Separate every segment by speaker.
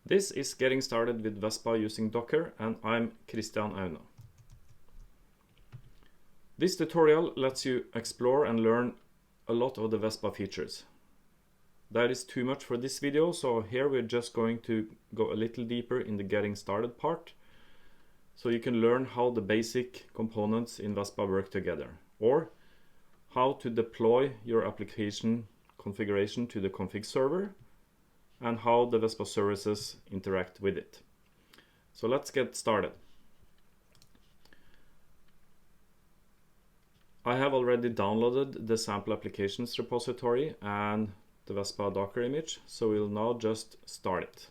Speaker 1: This is Getting Started with Vespa using Docker, and I'm Christian Aune. This tutorial lets you explore and learn a lot of the Vespa features. That is too much for this video, so here we're just going to go a little deeper in the Getting Started part, so you can learn how the basic components in Vespa work together, or how to deploy your application configuration to the config server, and how the Vespa services interact with it. So let's get started. I have already downloaded the sample applications repository and the Vespa Docker image, so we'll now just start it.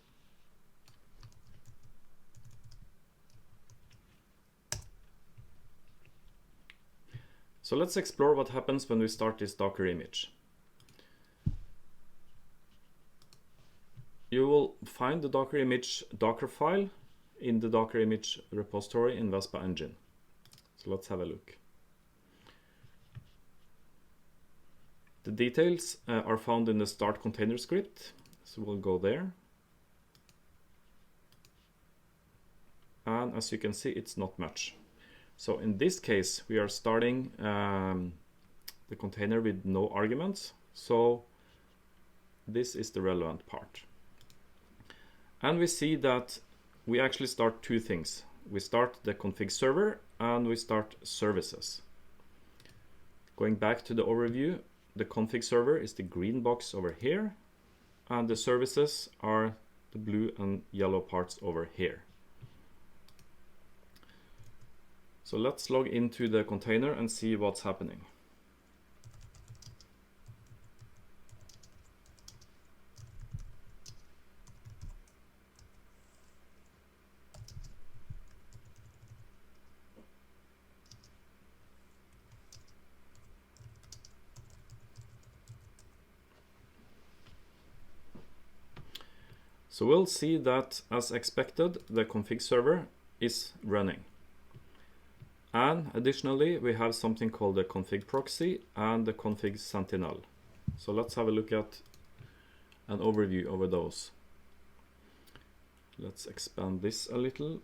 Speaker 1: So let's explore what happens when we start this Docker image. You will find the Docker image Docker file in the Docker image repository in Vespa engine. So let's have a look. The details are found in the start container script, so we'll go there. And as you can see, it's not much. So in this case, we are starting the container with no arguments, so this is the relevant part. And we see that we actually start two things. We start the config server and we start services. Going back to the overview, the config server is the green box over here, and the services are the blue and yellow parts over here. So let's log into the container and see what's happening. So we'll see that, as expected, the config server is running. And additionally, we have something called the config proxy and the config sentinel. So let's have a look at an overview over those. Let's expand this a little.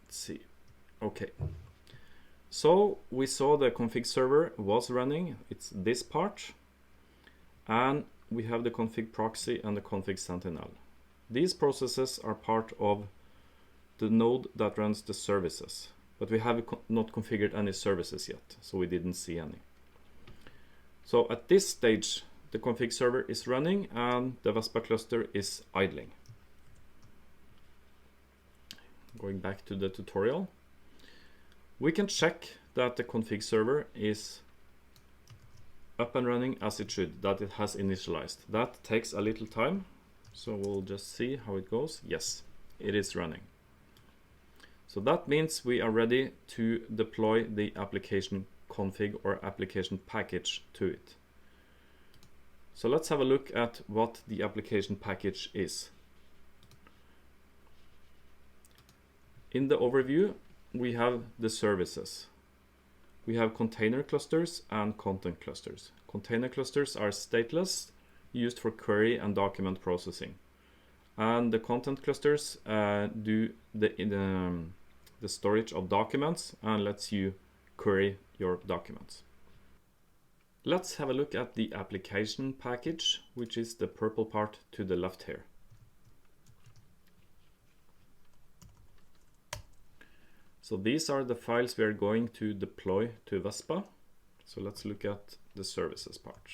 Speaker 1: Let's see. Okay. So we saw the config server was running. It's this part. And we have the config proxy and the config sentinel. These processes are part of the node that runs the services, but we have not configured any services yet, so we didn't see any. So at this stage, the config server is running and the Vespa cluster is idling. Going back to the tutorial, we can check that the config server is up and running as it should, that it has initialized. That takes a little time. So we'll just see how it goes. Yes, it is running. So that means we are ready to deploy the application config or application package to it. So let's have a look at what the application package is. In the overview, we have the services. We have container clusters and content clusters. Container clusters are stateless, used for query and document processing, and the content clusters do the storage of documents and lets you query your documents. Let's have a look at the application package, which is the purple part to the left here. So these are the files we are going to deploy to Vespa. So let's look at the services part.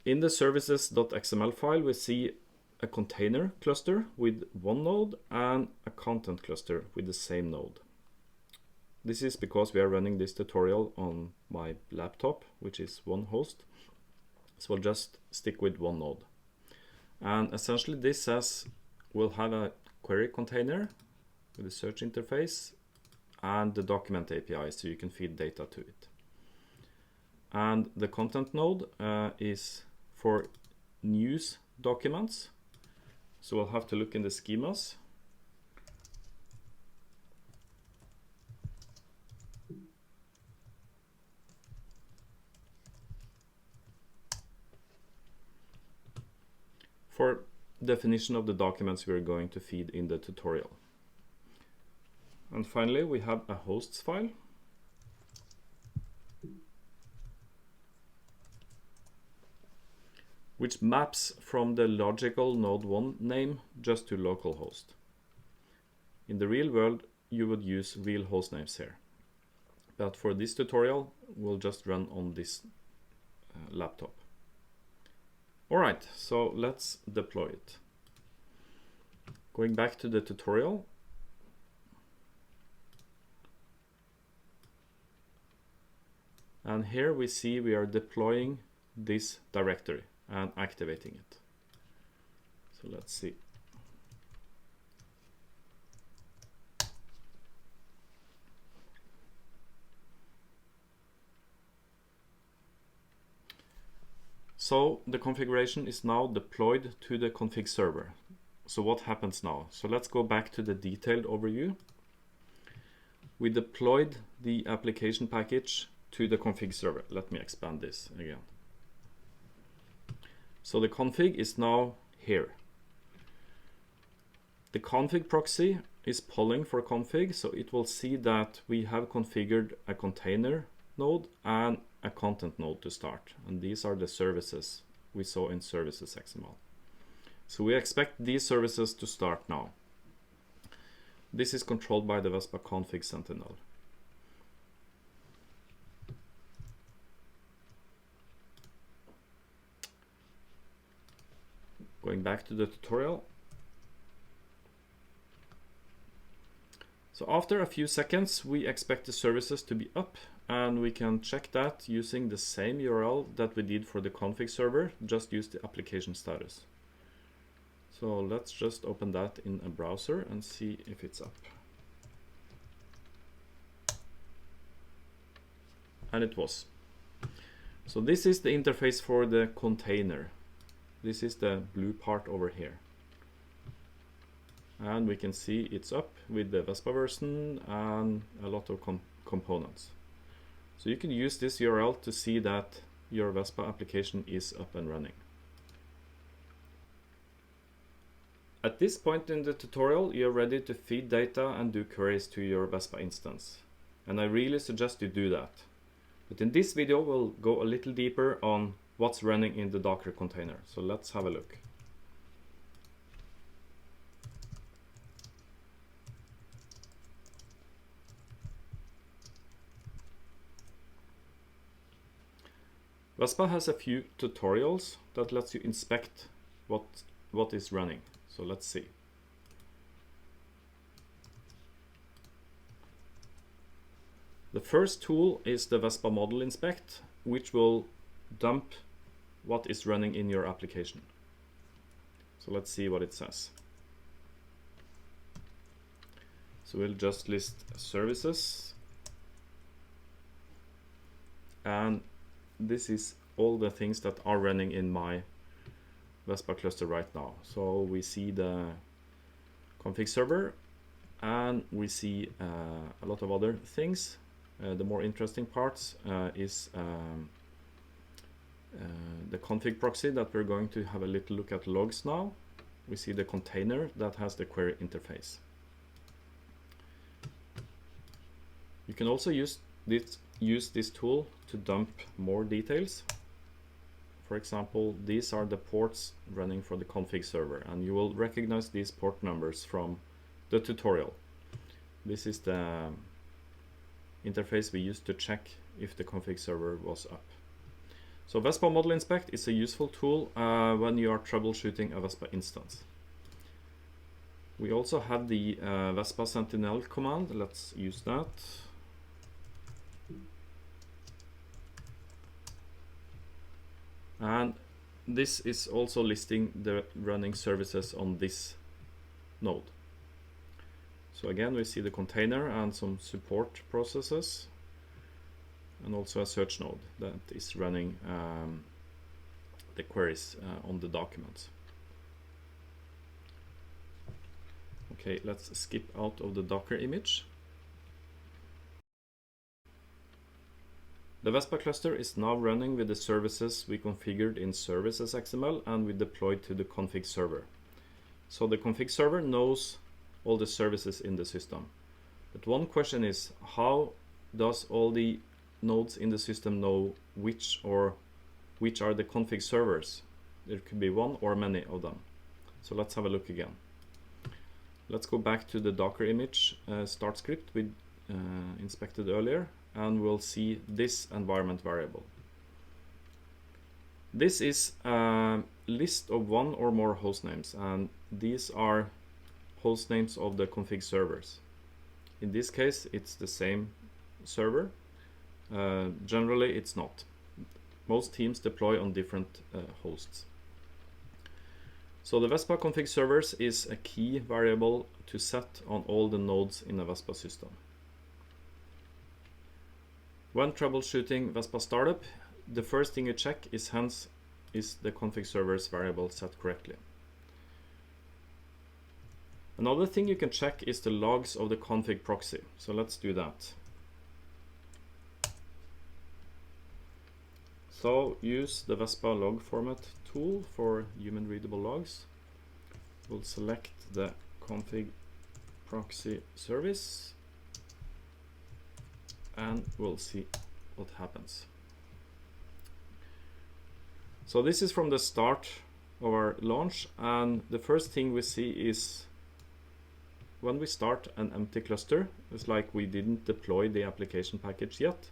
Speaker 1: In the services.xml file, we see a container cluster with one node and a content cluster with the same node. This is because we are running this tutorial on my laptop, which is one host. So we'll just stick with one node. And essentially this says we'll have a query container with a search interface and the document API, so you can feed data to it. And the content node is for news documents. So we'll have to look in the schemas. for definition of the documents we're going to feed in the tutorial. And finally, we have a hosts file. Which maps from the logical node 1 name just to localhost. In the real world, you would use real host names here. But for this tutorial, we'll just run on this laptop. Alright, so let's deploy it. Going back to the tutorial. And here we see we are deploying this directory and activating it. So let's see. So the configuration is now deployed to the config server. So what happens now? So let's go back to the detailed overview. We deployed the application package to the config server. Let me expand this again. So the config is now here. The config proxy is polling for config, so it will see that we have configured a container node and a content node to start. And these are the services we saw in services XML. So we expect these services to start now. This is controlled by the Vespa config sentinel. Going back to the tutorial. So after a few seconds, we expect the services to be up, and we can check that using the same URL that we did for the config server, just use the application status. So let's just open that in a browser and see if it's up. And it was. So this is the interface for the container. This is the blue part over here. And we can see it's up with the Vespa version and a lot of components. So you can use this URL to see that your Vespa application is up and running. At this point in the tutorial, you're ready to feed data and do queries to your Vespa instance. And I really suggest you do that. But in this video, we'll go a little deeper on what's running in the Docker container. So let's have a look. Vespa has a few tutorials that lets you inspect what is running. So let's see. The first tool is the Vespa model inspect, which will dump what is running in your application. So let's see what it says. So we'll just list services, and this is all the things that are running in my Vespa cluster right now. So we see the config server, and we see a lot of other things. The more interesting parts is the config proxy that we're going to have a little look at logs now. We see the container that has the query interface. You can also use this tool to dump more details. For example, these are the ports running for the config server, and you will recognize these port numbers from the tutorial. This is the interface we used to check if the config server was up. So Vespa Model Inspect is a useful tool when you are troubleshooting a Vespa instance. We also have the Vespa Sentinel command. Let's use that. And this is also listing the running services on this node. So again, we see the container and some support processes, and also a search node that is running the queries on the documents. Okay, let's skip out of the Docker image. The Vespa cluster is now running with the services we configured in services XML and we deployed to the config server. So the config server knows all the services in the system. But one question is, how does all the nodes in the system know which are the config servers? There could be one or many of them. So let's have a look again. Let's go back to the Docker image start script we inspected earlier, and we'll see this environment variable. This is a list of one or more host names, and these are host names of the config servers. In this case, it's the same server. Generally, it's not. Most teams deploy on different hosts. So the Vespa config servers is a key variable to set on all the nodes in a Vespa system. When troubleshooting Vespa startup, the first thing you check is the config servers variable set correctly. Another thing you can check is the logs of the config proxy. So let's do that. So use the Vespa log format tool for human readable logs. We'll select the config proxy service and we'll see what happens. So this is from the start of our launch, and the first thing we see is when we start an empty cluster, it's like we didn't deploy the application package yet,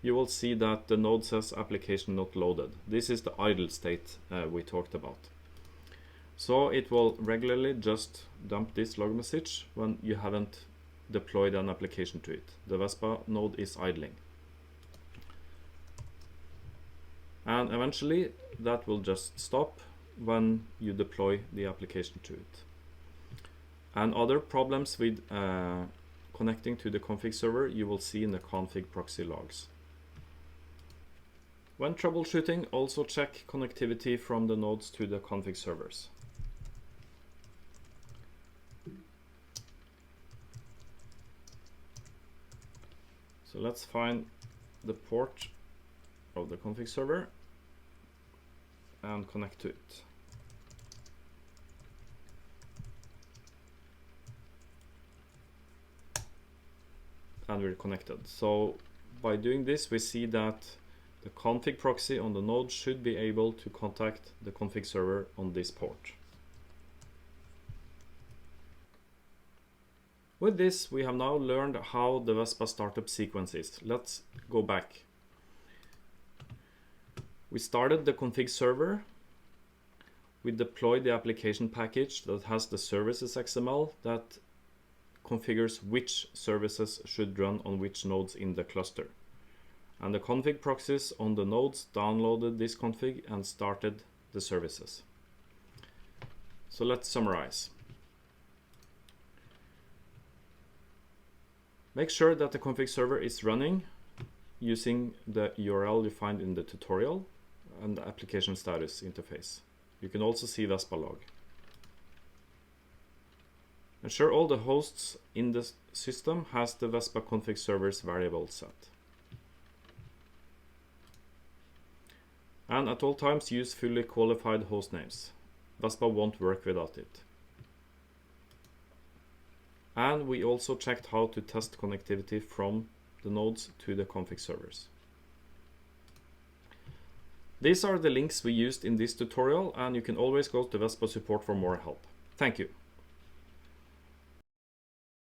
Speaker 1: you will see that the node says application not loaded. This is the idle state we talked about. So it will regularly just dump this log message when you haven't deployed an application to it. The Vespa node is idling. And eventually that will just stop when you deploy the application to it. And other problems with connecting to the config server you will see in the config proxy logs. When troubleshooting, also check connectivity from the nodes to the config servers. So let's find the port of the config server and connect to it. And we're connected. So by doing this, we see that the config proxy on the node should be able to contact the config server on this port. With this, we have now learned how the Vespa startup sequence is. Let's go back. We started the config server. We deployed the application package that has the services XML that configures which services should run on which nodes in the cluster. And the config proxies on the nodes downloaded this config and started the services. So let's summarize. Make sure that the config server is running using the URL you find in the tutorial and the application status interface. You can also see Vespa log. Ensure all the hosts in the system has the Vespa config servers variable set. And at all times use fully qualified host names. Vespa won't work without it. And we also checked how to test connectivity from the nodes to the config servers. These are the links we used in this tutorial, and you can always go to Vespa support for more help. Thank you.